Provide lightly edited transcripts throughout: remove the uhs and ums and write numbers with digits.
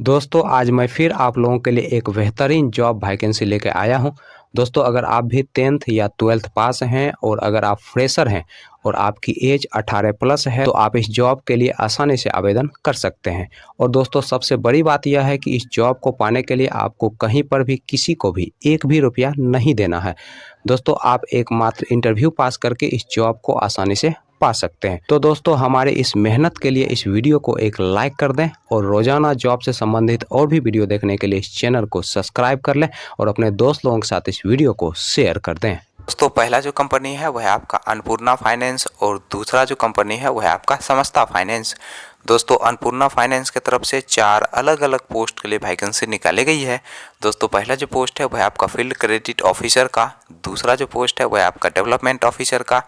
दोस्तों आज मैं फिर आप लोगों के लिए एक बेहतरीन जॉब वैकेंसी लेके आया हूं। दोस्तों अगर आप भी 10th या 12th पास हैं और अगर आप फ्रेशर हैं और आपकी एज 18 प्लस है तो आप इस जॉब के लिए आसानी से आवेदन कर सकते हैं। और दोस्तों सबसे बड़ी बात यह है कि इस जॉब को पाने के लिए आपको कहीं पर भी किसी को भी एक भी रुपया नहीं देना है। दोस्तों आप एकमात्र इंटरव्यू पास करके इस जॉब को आसानी से पा सकते हैं। तो दोस्तों हमारे इस मेहनत के लिए इस वीडियो को एक लाइक कर दें और रोजाना जॉब से संबंधित और भी वीडियो देखने के लिए इस चैनल को सब्सक्राइब कर लें और अपने दोस्त लोगों के साथ इस वीडियो को शेयर कर दें। दोस्तों पहला जो कंपनी है वह आपका अन्नपूर्णा फाइनेंस और दूसरा जो कंपनी है वह आपका समस्ता फाइनेंस। दोस्तों अन्नपूर्णा फाइनेंस की तरफ से 4 अलग अलग पोस्ट के लिए वैकेंसी निकाली गई है। दोस्तों पहला जो पोस्ट है वह आपका फील्ड क्रेडिट ऑफिसर का, दूसरा जो पोस्ट है वह आपका डेवलपमेंट ऑफिसर का,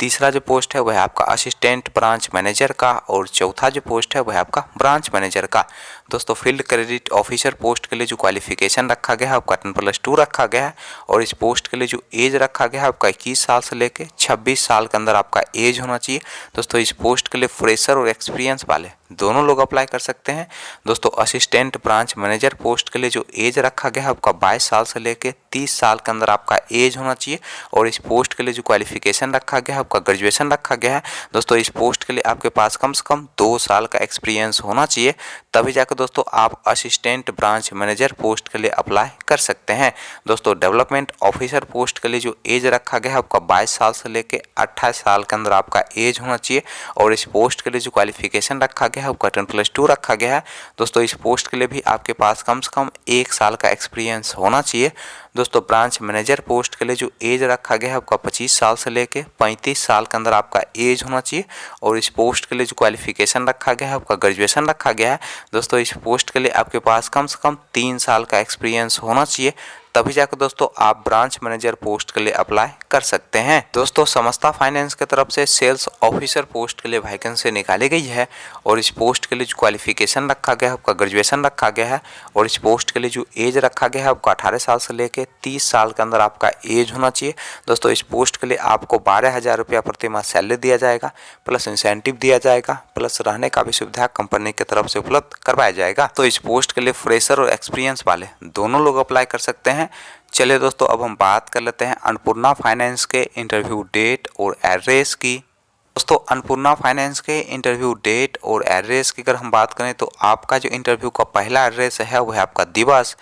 तीसरा जो पोस्ट है वह आपका असिस्टेंट ब्रांच मैनेजर का और चौथा जो पोस्ट है वह आपका ब्रांच मैनेजर का। दोस्तों फील्ड क्रेडिट ऑफिसर पोस्ट के लिए जो क्वालिफिकेशन रखा गया है आपका 10+2 रखा गया है और इस पोस्ट के लिए जो एज रखा गया है आपका 21 साल से लेकर 26 साल के अंदर आपका एज होना चाहिए। दोस्तों इस पोस्ट के लिए फ्रेशर और एक्सपीरियंस वाले दोनों लोग अप्लाई कर सकते हैं। दोस्तों असिस्टेंट ब्रांच मैनेजर पोस्ट के लिए जो एज रखा गया है आपका 22 साल से लेकर 30 साल के अंदर आपका एज होना चाहिए और इस पोस्ट के लिए जो क्वालिफिकेशन रखा गया है आपका ग्रेजुएशन रखा गया है। दोस्तों इस पोस्ट के लिए आपके पास कम से कम 2 साल का एक्सपीरियंस होना चाहिए, तभी जाकर दोस्तों आप असिस्टेंट ब्रांच मैनेजर पोस्ट के लिए अप्लाई कर सकते हैं। दोस्तों डेवलपमेंट ऑफिसर पोस्ट के लिए जो एज रखा गया है आपका 22 साल से लेकर 28 साल के अंदर आपका एज होना चाहिए और इस पोस्ट के लिए जो क्वालिफिकेशन रखा गया है आपका 10+2 रखा गया है। दोस्तों इस पोस्ट के लिए भी आपके पास कम से कम 1 साल का एक्सपीरियंस होना चाहिए। दोस्तों ब्रांच मैनेजर पोस्ट के लिए जो एज रखा गया है आपका 25 साल से लेकर 35 साल के अंदर आपका एज होना चाहिए और इस पोस्ट के लिए जो क्वालिफिकेशन रखा गया है आपका ग्रेजुएशन रखा गया है। दोस्तों इस पोस्ट के लिए आपके पास कम से कम 3 साल का एक्सपीरियंस होना चाहिए, तभी जाकर दोस्तों आप ब्रांच मैनेजर पोस्ट के लिए अप्लाई कर सकते हैं। दोस्तों समस्ता फाइनेंस की तरफ से सेल्स ऑफिसर पोस्ट के लिए वैकेंसी निकाली गई है और इस पोस्ट के लिए जो क्वालिफिकेशन रखा गया है आपका ग्रेजुएशन रखा गया है और इस पोस्ट के लिए जो एज रखा गया है आपका 18 साल से लेकर 30 साल के अंदर आपका एज होना चाहिए। दोस्तों इस पोस्ट के लिए आपको 12,000 रुपया प्रति माह सैलरी दिया जाएगा, प्लस इंसेंटिव दिया जाएगा, प्लस रहने का भी सुविधा कंपनी की तरफ से उपलब्ध करवाया जाएगा। तो इस पोस्ट के लिए फ्रेशर और एक्सपीरियंस वाले दोनों लोग अप्लाई कर सकते हैं। चलिए दोस्तों अब हम बात कर लेते हैं अन्नपूर्णा फाइनेंस के इंटरव्यू डेट और एड्रेस की। दोस्तों अन्नपूर्णा फाइनेंस के इंटरव्यू डेट और एड्रेस की अगर हम बात करें तो आपका जो इंटरव्यू का पहला एड्रेस है वह आपका दिवस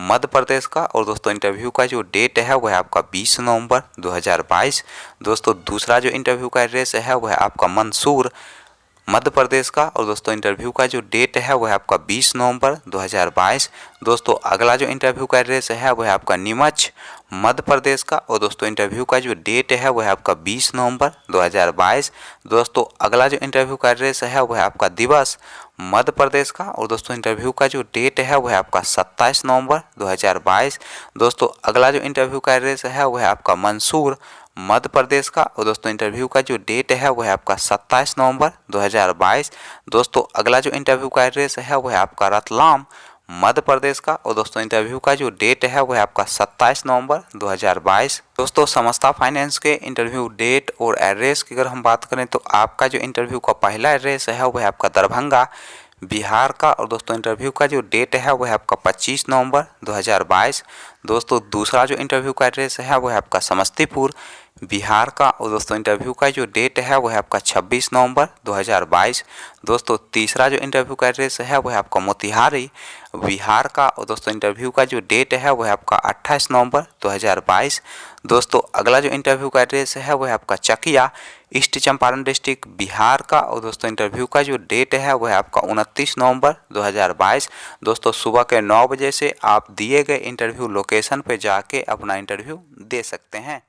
मध्य प्रदेश का और दोस्तों इंटरव्यू का जो डेट है वह आपका 20 नवंबर 2022। दोस्तों दूसरा जो इंटरव्यू का एड्रेस है वह आपका मंदसौर मध्य प्रदेश का और दोस्तों इंटरव्यू का जो डेट है वह आपका 20 नवंबर 2022। दोस्तों अगला जो इंटरव्यू का एड्रेस है वह आपका नीमच मध्य प्रदेश का और दोस्तों इंटरव्यू का जो डेट है वह आपका 20 नवंबर 2022। दोस्तों अगला जो इंटरव्यू का एड्रेस है वह आपका दिवस मध्य प्रदेश का और दोस्तों इंटरव्यू का जो डेट है वह आपका 27 नवंबर 2022। दोस्तों अगला जो इंटरव्यू का एड्रेस है वह आपका मंदसौर मध्य प्रदेश का और दोस्तों इंटरव्यू का जो डेट है वह आपका 27 नवंबर 2022। दोस्तों अगला जो इंटरव्यू का एड्रेस है वह आपका रतलाम मध्य प्रदेश का और दोस्तों इंटरव्यू का जो डेट है वह आपका 27 नवंबर 2022। दोस्तों समस्ता फाइनेंस के इंटरव्यू डेट और एड्रेस की अगर हम बात करें तो आपका जो इंटरव्यू का पहला एड्रेस है वह आपका दरभंगा बिहार का और दोस्तों इंटरव्यू का जो डेट है वह आपका 25 नवंबर 2022। दोस्तों दूसरा जो इंटरव्यू का एड्रेस है वह आपका समस्तीपुर बिहार का और दोस्तों इंटरव्यू का जो डेट है वह आपका 26 नवंबर 2022। दोस्तों तीसरा जो इंटरव्यू का एड्रेस है वह आपका मोतिहारी बिहार का और दोस्तों इंटरव्यू का जो डेट है वह आपका 28 नवंबर 2022। दोस्तों अगला जो इंटरव्यू का एड्रेस है वह आपका चकिया ईस्ट चंपारण डिस्ट्रिक्ट बिहार का और दोस्तों इंटरव्यू का जो डेट है वह आपका 29 नवंबर 2022। दोस्तों सुबह के 9 बजे से आप दिए गए इंटरव्यू लोकेशन पर जाके अपना इंटरव्यू दे सकते हैं।